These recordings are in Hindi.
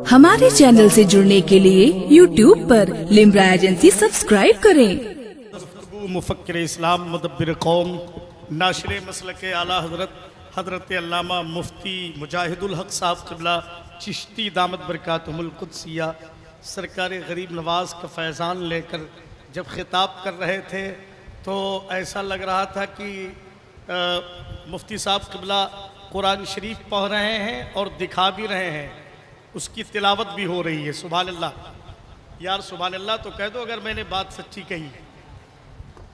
हमारे चैनल से जुड़ने के लिए YouTube पर लिम्रा एजेंसी सब्सक्राइब करें। मुफक्किर इस्लाम मुदब्बिर कौम नाशिर मसलक आला हज़रत अल्लामा मुफ्ती मुजाहिदुल हक साहब क़िबला चिश्ती दामत बरकातुहुल कुद्सिया सरकार गरीब नवाज का फैज़ान लेकर जब खिताब कर रहे थे तो ऐसा लग रहा था कि मुफ्ती साहब क़िबला कुरान शरीफ पढ़ रहे हैं और दिखा भी रहे हैं, उसकी तिलावत भी हो रही है। सुभान अल्लाह यार, सुभान अल्लाह तो कह दो अगर मैंने बात सच्ची कही।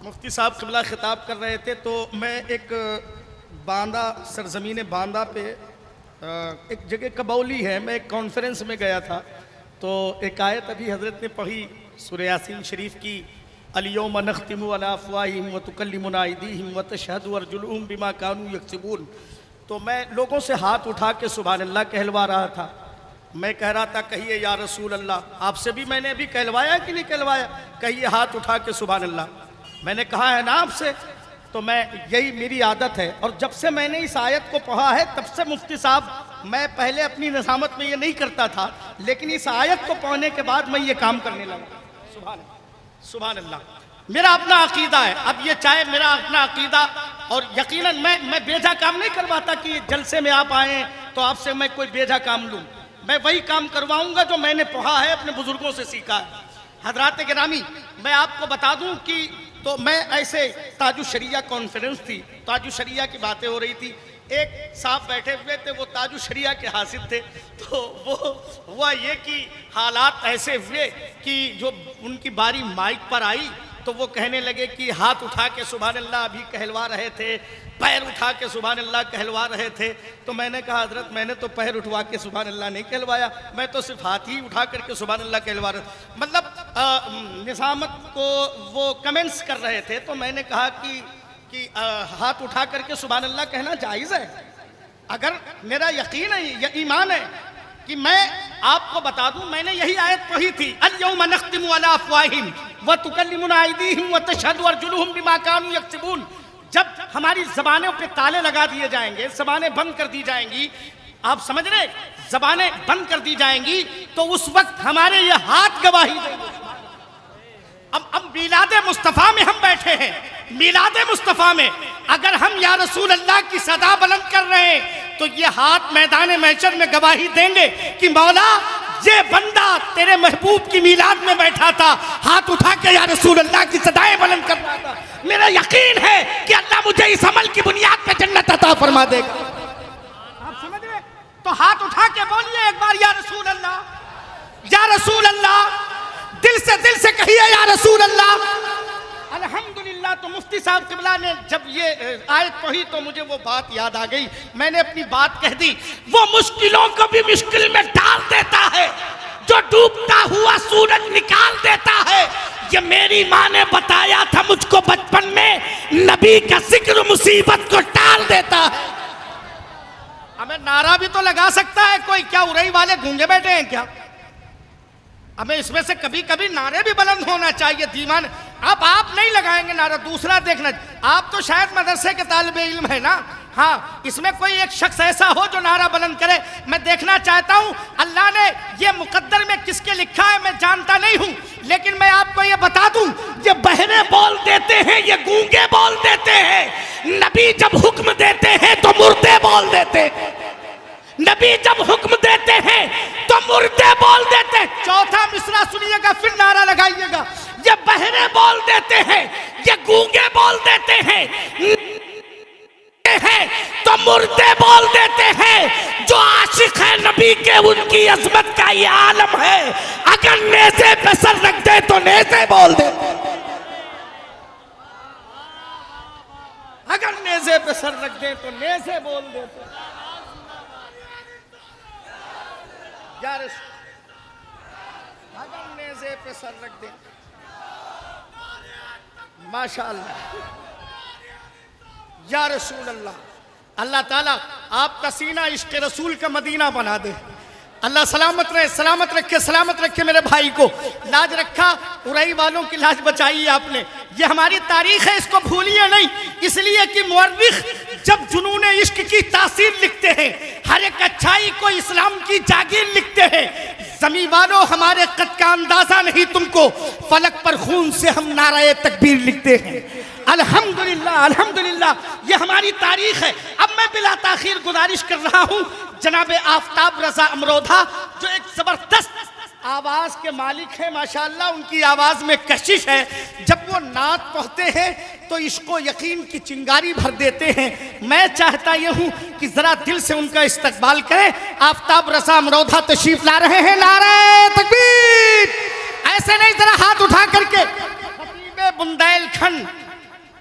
मुफ्ती साहब क़िबला खिताब कर रहे थे तो मैं एक बांदा सरज़मीन बांदा पे एक जगह कबौली है, मैं एक कॉन्फ्रेंस में गया था तो एक आयत अभी हज़रत ने पढ़ी सूरह यासीन शरीफ की, अल-यौम नख्तिमु अला अफ़वाहिहिम व तुकल्लिमुना अयदीहिम व तशहदु अर्जुलुहुम बिमा कानू यक्सिबून। तो मैं लोगों से हाथ उठा के सुभान अल्लाह कहलवा रहा था। मैं कह रहा था कहिए या रसूल अल्लाह, आपसे भी मैंने अभी कहलवाया कि नहीं कहलवाया, कहिए हाथ उठा के सुभान अल्लाह। मैंने कहा है ना आपसे, तो मैं यही मेरी आदत है। और जब से मैंने इस आयत को पढ़ा है तब से मुफ्ती साहब, मैं पहले अपनी निज़ामत में ये नहीं करता था, लेकिन इस आयत को पढ़ने के बाद मैं ये काम करने लगा। सुभान अल्लाह, मेरा अपना अकीदा है। अब ये चाहे मेरा अपना अकीदा, और यकीनन मैं बेजा काम नहीं करवाता कि जलसे में आप आए तो आपसे मैं कोई बेजा काम लूँ। मैं वही काम करवाऊंगा जो मैंने पढ़ा है, अपने बुजुर्गों से सीखा है। हजरात गिरामी, मैं आपको बता दूं कि तो मैं ऐसे ताजु शरिया कॉन्फ्रेंस थी, ताजु शरिया की बातें हो रही थी, एक साहब बैठे हुए थे, वो ताजु शरिया के हासिल थे। तो वो हुआ ये कि हालात ऐसे हुए कि जो उनकी बारी माइक पर आई तो वो कहने लगे कि हाथ उठा के सुभान अल्लाह अभी कहलवा रहे थे, पैर उठा के सुभान अल्लाह कहलवा रहे थे। तो मैंने कहा हजरत मैंने तो पैर उठवा के सुभान अल्लाह नहीं कहलवाया, मैं तो सिर्फ हाथ ही उठा करके सुभान अल्लाह कहलवा रहे। मतलब निज़ामत को वो कमेंट्स कर रहे थे तो मैंने कहा कि हाथ उठा करके सुभान अल्लाह कहना जायज़ है। अगर मेरा यकीन है, ये ईमान है कि मैं आपको बता दूं, मैंने यही आयत पढ़ी थी, अल-यौम नख्तिमु अला अफ़वाहिहिम व तुकल्लिमुना अयदीहिम व तशहदु अर्जुलुहुम बिमा कानू यक्सिबून। जब हमारी ज़बानों पे ताले लगा दिए जाएंगे, ज़बानें बंद कर दी जाएंगी, आप समझ रहे, ज़बानें बंद कर दी जाएंगी तो उस वक्त हमारे ये हाथ गवाही देंगे। अब मीलादे मुस्तफ़ा में हम बैठे हैं, मीलादे मुस्तफ़ा में अगर हम या रसूल अल्लाह की सदा बुलंद कर रहे हैं तो ये हाथ मैदान महशर में गवाही देंगे कि मौला ये बंदा तेरे महबूब की मीलाद में बैठा था, हाथ उठा के या रसूल अल्लाह की सदाएं बुलंद कर रहा था। मेरा यकीन है कि अल्लाह मुझे इस अमल की बुनियाद पे जन्नत अता फरमा देगा। आप समझ रहे? तो हाथ उठा के बोलिए एक बार या रसूल अल्लाह, या रसूल अल्लाह, दिल से कहिए या रसूल अल्लाह। अल्हम्दुलिल्लाह। तो मुफ्ती साहब क़िबला ने जब ये आयत पढ़ी तो मुझे वो बात याद आ गई, मैंने अपनी बात कह दी। वो मुश्किलों को भी मुश्किल में डाल देता है, जो डूबता हुआ सूरज निकाल देता है। ये मेरी माँ ने बताया था मुझको बचपन में, नबी का जिक्र मुसीबत को टाल देता है। हमें नारा भी तो लगा सकता है कोई, क्या उरई वाले गूंगे बैठे हैं क्या? हमें इसमें से कभी कभी नारे भी बुलंद होना चाहिए। दीवान अब आप नहीं लगाएंगे नारा, दूसरा देखना, आप तो शायद मदरसे के तालिबे इल्म है ना। हाँ, इसमें कोई एक शख्स ऐसा हो जो नारा बुलंद करे, मैं देखना चाहता हूं। अल्लाह ने ये मुकद्दर में किसके लिखा है मैं जानता नहीं हूं, लेकिन मैं आपको ये बता दूं, ये बहरे बोल देते हैं, ये गूंगे बोल देते हैं। नबी जब हुक्म देते हैं तो मुर्दे बोल देते हैं, नबी जब हुक्म देते हैं तो मुर्दे बोल देते हैं। चौथा मिसरा सुनिएगा फिर नारा लगाइएगा। ये बहरे बोल देते हैं, ये गूंगे बोल देते हैं तो मुर्दे बोल देते हैं। जो आशिक है नबी के उनकी अजमत का ये आलम है। अगर नेज़े पे सर रख दे तो नेज़े बोल दे, अगर नेज़े पे सर रख दे तो नेज़े बोल देते। यार अगर नेज़े पे सर रख दे, माशाअल्लाह या रसूल अल्लाह। अल्लाह ताला आपका सीना इश्क़ रसूल का मदीना बना दे। अल्लाह सलामत रहे, सलामत रखे मेरे भाई को। लाज रखा, उरई वालों की लाज बचाई आपने। ये हमारी तारीख है, इसको भूलिए नहीं, इसलिए कि मुअर्रिख जब जुनून इश्क की तासीर लिखते हैं, हर एक अच्छाई को इस्लाम की जागीर लिखते हैं। ज़मीं वालों हमारे कद का अंदाजा नहीं तुमको, फलक पर खून से हम नाराए तकबीर लिखते हैं। अल्हम्दुलिल्लाह अल्हम्दुलिल्लाह, ये हमारी तारीख है। अब मैं बिला ताखीर गुजारिश कर रहा हूँ जनाब आफ्ताब रजा अमरोधा, जो एक जबरदस्त आवाज के मालिक है माशाअल्लाह। उनकी आवाज में कशिश है, जब वो नात पढ़ते हैं तो इसको यकीन की चिंगारी भर देते हैं। मैं चाहता ये हूँ कि जरा दिल से उनका इस्तकबाल करें। आफ्ताब रजा अमरोधा तशरीफ ला रहे हैं। नारे तकबीर! ऐसे नहीं, जरा हाथ उठा करके। खतीबे बुंदेलखंड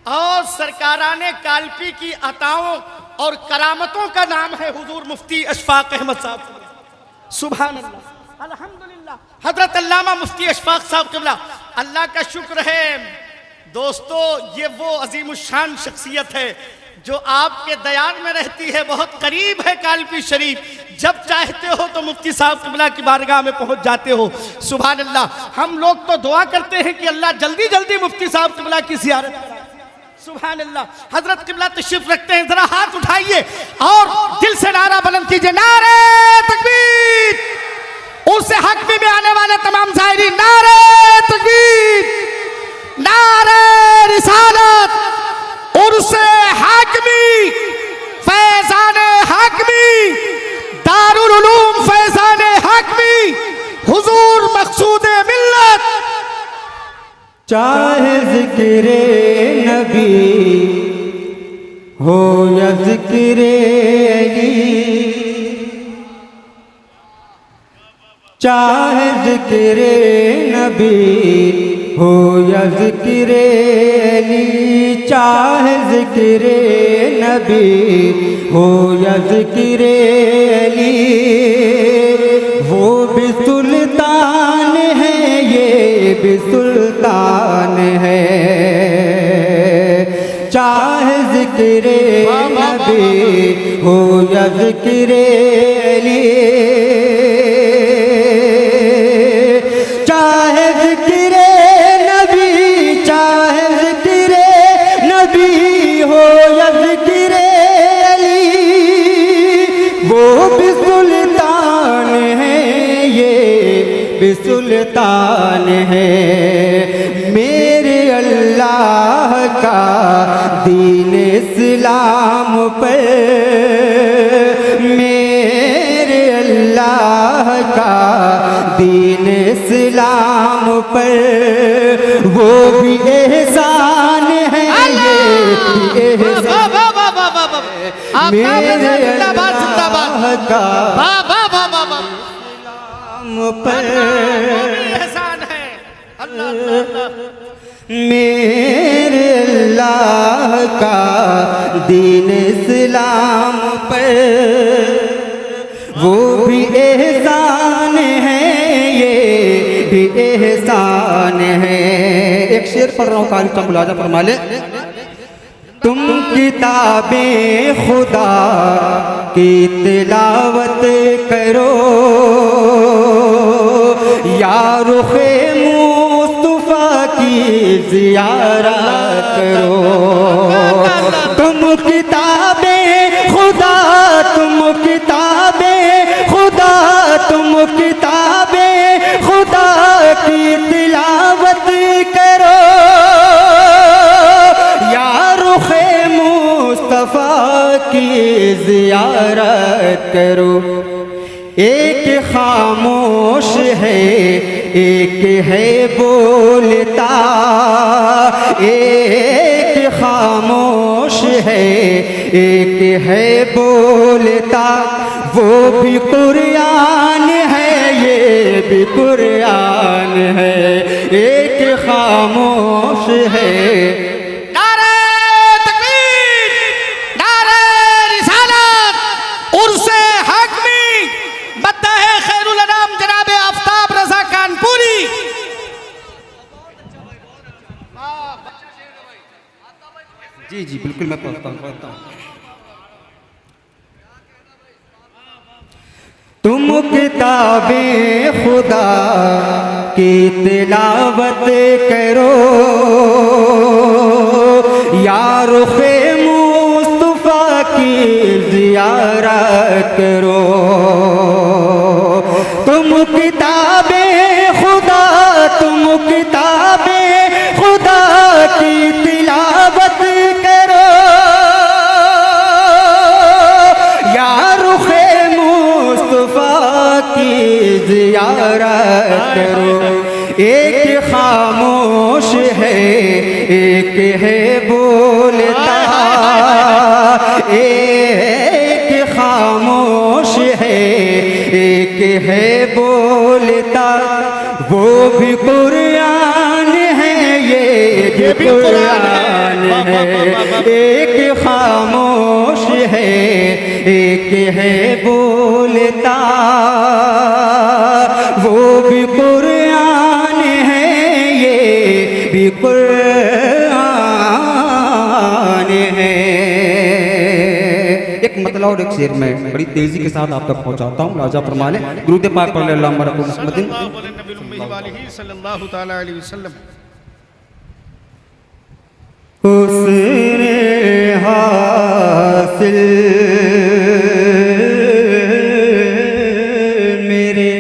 और सरकाराने कालपी की अताओं और करामतों का नाम है हुजूर मुफ्ती अशफाक अहमद साहब। सुभान अल्लाह, अल्हम्दुलिल्लाह। हजरत अल्लामा मुफ्ती अशफाक साहब क़िबला, अल्लाह का शुक्र है दोस्तों, ये वो अजीमुशान शख्सियत है जो आपके दयार में रहती है, बहुत करीब है कालपी शरीफ। जब चाहते हो तो मुफ्ती साहब क़िबला की बारगाह में पहुंच जाते हो। सुभान अल्लाह। हम लोग तो दुआ करते हैं कि अल्लाह जल्दी जल्दी मुफ्ती साहब क़िबला की ज़ियारत कराए। सुभान अल्लाह। हजरत क़िबला तशरीफ रखते हैं, जरा हाथ उठाइए और दिल से नारा बुलंद कीजिए। नारे तकबीर! उससे हक़ में आने वाले तमाम ज़ाहिरीन, नारे तकबीर, नारे रिसालत, उर्से हाकिमी, फैज़ाने हाकिमी, दारुल उलूम फैज़ाने हाकिमी, हुजूर मक़सूदे मिल्लत। चाहे ज़िक्रे नबी हो या ज़िक्रे अली, चाहे ज़िक्रे नबी हो या ज़िक्रे अली, चाहे ज़िक्रे नबी हो या ज़िक्रे अली, वो भी सुल्तान है, ये भी सुल्तान है। चाहे ज़िक्रे नबी हो या ज़िक्रे अली, चाहे ज़िक्रे नबी, चाहे ज़िक्रे नबी हो या ज़िक्रे अली, वो भी सुल्तान है, ये भी सुल्तान है। मेरे अल्लाह का दीन इस्लाम पर, मेरे अल्लाह का दीन इस्लाम पर, वो भी एहसान है, ये भी एहसान। मेरे अल्लाह का इस्लाम पर एहसान है। अल्लाह मेरे अल्लाह का दीन इस्लाम पर, वो भी एहसान है, ये भी एहसान है। एक शेर पढ़ रहा हूँ, कारी साहब मुलाजा फरमा ले। तुम किताबें खुदा की तिलावत करो, या रुखे मुस्तफा की ज़ियारत करो। तुम किताबें खुदा, तुम किताबें खुदा, तुम किताबें खुदा की तिलावत करो, या रुखे मुस्तफा की ज़ियारत करो। एक खामोश है, एक है बोलता, एक खामोश है, एक है बोलता, वो भी कुरान है, ये भी कुरान है। एक खामोश है। नारे तकबीर, नारे रिसालत, उर्से हाकिमी, बद्दा है खैरुल अनाम जनाब आफ्ताब रजा कानपुरी। जी जी बिल्कुल, मैं पढ़ता हूँ। तुम किताबें खुदा की तिलावत करो, या रुखे मुस्तफा ज़ियारत करो। तुम किताबे खुदा, तुम किताबे खुदा की तिलावत करो। या रुखे मुस्तफा की ज़ियारत करो। एक खामोश है, एक है बोलता, एक खामोश है, एक है बोलता, वो भी कुरान है, ये भी कुरान है। एक खामोश है, एक है बोलता, वो भी कुरान है, ये भी कुरान है। एक मतलब और एक शेर में बड़ी तेजी के साथ आप तक पहुंचाता हूँ। राजा फरमाने गुरुदेव पाक पर अल्लाहुम्मा रब्बुल मुहम्मदिन सल्लल्लाहु ताला अलैहि वसल्लम। हुस्न हासिल मेरे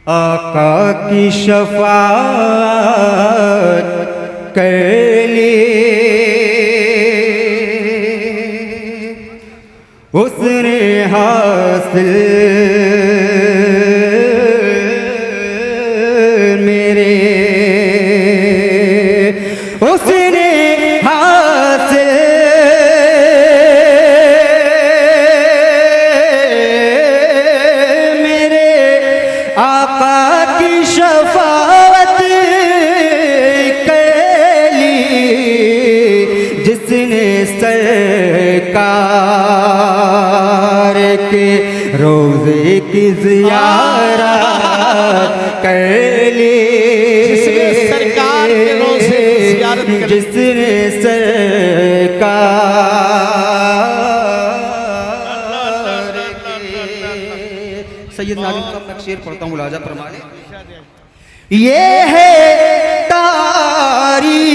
आका की शफाअत कर ले। हुस्न हासिल मेरे, हुस्न हासिल मेरे आका की शफाअत कर ली। जिसने सरकार के रोज़े की ज़ियारत कर ली। जिसने सरकार के रोज़े की ज़ियारत कर ली। जिसने सरकार सैयद नादिम का मैं शेर पढ़ता हूँ। मुलाजा फरमाने ये है तारीफ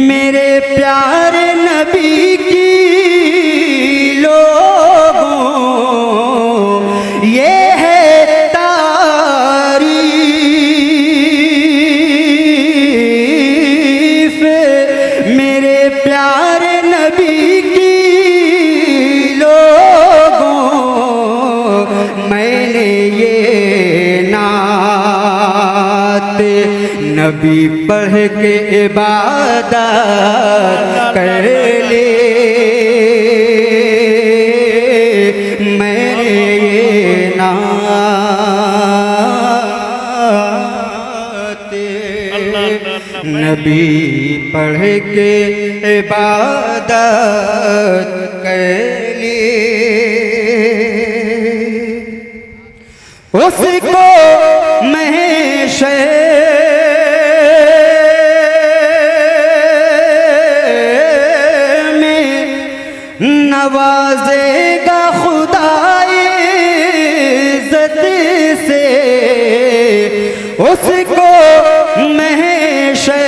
मेरे प्यारे नबी की लोगों। ये है तारीफ मेरे प्यारे नबी की लोगों। मैंने ये नात नबी पढ़ के इबादत कर ले। मैंने ये नात नबी पढ़ के इबादत कर ले। उसको महशर में नवाजेगा खुदा इज्जत से। उसको महशर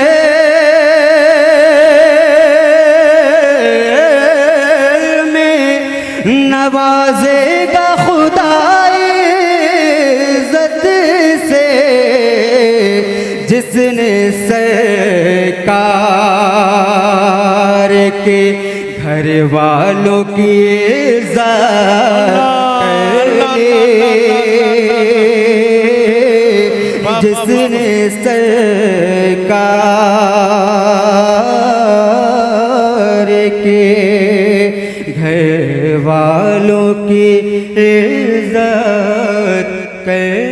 में नवाजेगा खुदा इज्जत से। जिसने सरकार के घर वालों की इज्जत कर ली। जिसने सरकार के घर वालों की इज्जत कर